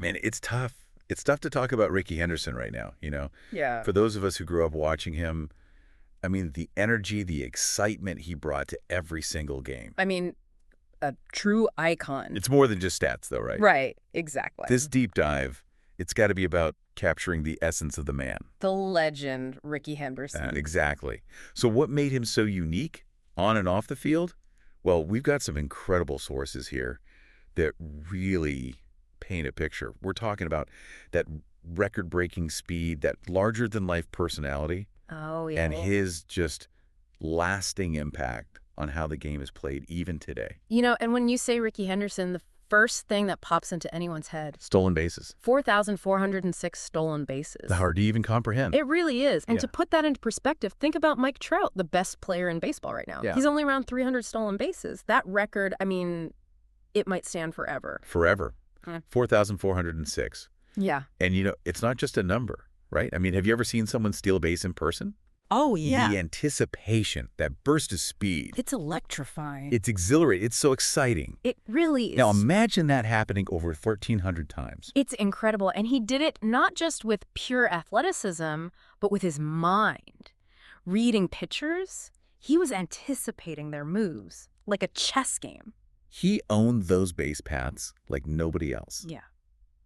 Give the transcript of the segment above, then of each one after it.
Man, it's tough. It's tough to talk about Rickey Henderson right now, Yeah. For those of us who grew up watching him, I mean, the energy, the excitement he brought to every single game. I mean, a true icon. It's more than just stats, though, right? Right, exactly. This deep dive, it's got to be about capturing the essence of the man. The legend, Rickey Henderson. Exactly. So what made him so unique on and off the field? Well, we've got some incredible sources here that really paint a picture. We're talking about that record-breaking speed, that larger-than-life personality, Oh, yeah. and his just lasting impact on how the game is played even today. And when you say Rickey Henderson, the first thing that pops into anyone's head, Stolen bases. 4,406 stolen bases. Hard to even comprehend. It really is. And Yeah. to put that into perspective, think about Mike Trout, the best player in baseball right now. Yeah. He's only around 300 stolen bases. That record, I mean, it might stand forever. Forever. 4,406. Yeah. And, it's not just a number, right? I mean, have you ever seen someone steal a base in person? Oh, yeah. The anticipation, that burst of speed. It's electrifying. It's exhilarating. It's so exciting. It really is. Now, imagine that happening over 1,300 times. It's incredible. And he did it not just with pure athleticism, but with his mind. Reading pitchers, he was anticipating their moves, like a chess game. He owned those base paths like nobody else. Yeah.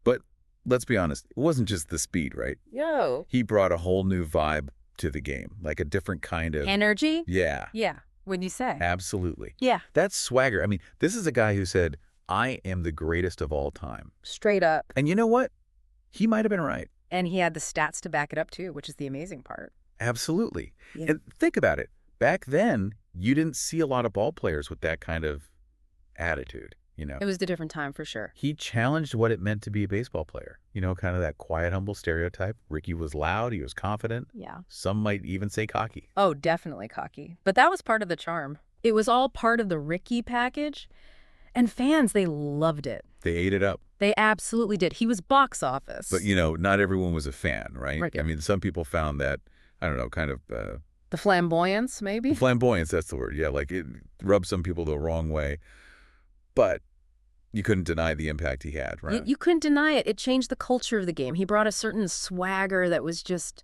But let's be honest, it wasn't just the speed, right? Yo. He brought a whole new vibe to the game, like a different kind of... Energy? Yeah. Yeah. What'd you say? Absolutely. Yeah. That's swagger. I mean, this is a guy who said, I am the greatest of all time. Straight up. And you know what? He might have been right. And he had the stats to back it up, too, which is the amazing part. Absolutely. Yeah. And think about it. Back then, you didn't see a lot of ball players with that kind of attitude, It was a different time for sure. He challenged what it meant to be a baseball player. Kind of that quiet, humble stereotype. Rickey was loud. He was confident. Yeah. Some might even say cocky. Oh, definitely cocky. But that was part of the charm. It was all part of the Rickey package. And fans, they loved it. They ate it up. They absolutely did. He was box office. But, not everyone was a fan, right? Right. I mean, some people found that, I don't know, kind of... the flamboyance, maybe? flamboyance, that's the word. Yeah, like it rubbed some people the wrong way. But you couldn't deny the impact he had, right? You couldn't deny it. It changed the culture of the game. He brought a certain swagger that was just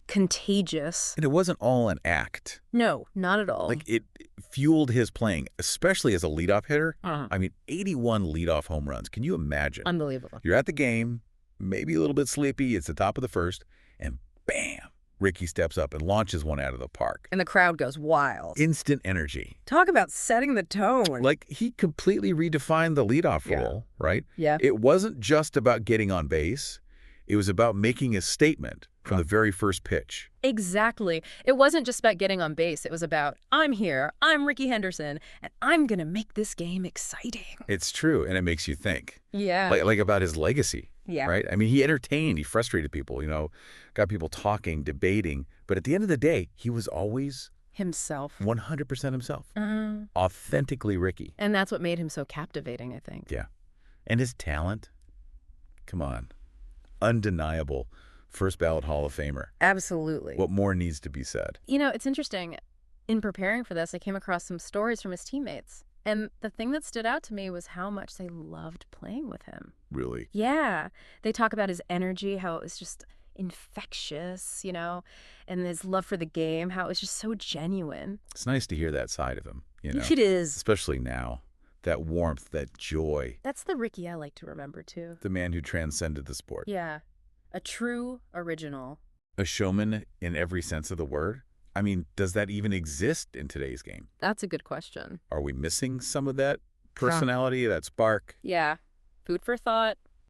contagious. And it wasn't all an act. No, not at all. Like, it fueled his playing, especially as a leadoff hitter. I mean, 81 leadoff home runs. Can you imagine? Unbelievable. You're at the game, maybe a little bit sleepy. It's the top of the first, and bam, Rickey steps up and launches one out of the park. And the crowd goes wild. Instant energy. Talk about setting the tone. Like, he completely redefined the leadoff Yeah. role, right? Yeah. It wasn't just about getting on base. It was about making a statement from the very first pitch. Exactly. It wasn't just about getting on base. It was about, I'm here, I'm Rickey Henderson, and I'm going to make this game exciting. It's true, and it makes you think. Yeah. Like about his legacy. Yeah. Right? I mean, he entertained, he frustrated people, got people talking, debating. But at the end of the day, he was always Himself. 100% himself. Uh-huh. Authentically Rickey. And that's what made him so captivating, I think. Yeah. And his talent, come on, undeniable. First-ballot Hall of Famer. Absolutely. What more needs to be said? It's interesting. In preparing for this, I came across some stories from his teammates. And the thing that stood out to me was how much they loved playing with him. Really? Yeah. They talk about his energy, how it was just infectious, and his love for the game, how it was just so genuine. It's nice to hear that side of him, It is. Especially now. That warmth, that joy. That's the Rickey I like to remember, too. The man who transcended the sport. Yeah. A true original. A showman in every sense of the word? I mean, does that even exist in today's game? That's a good question. Are we missing some of that personality, that spark? Yeah. Food for thought.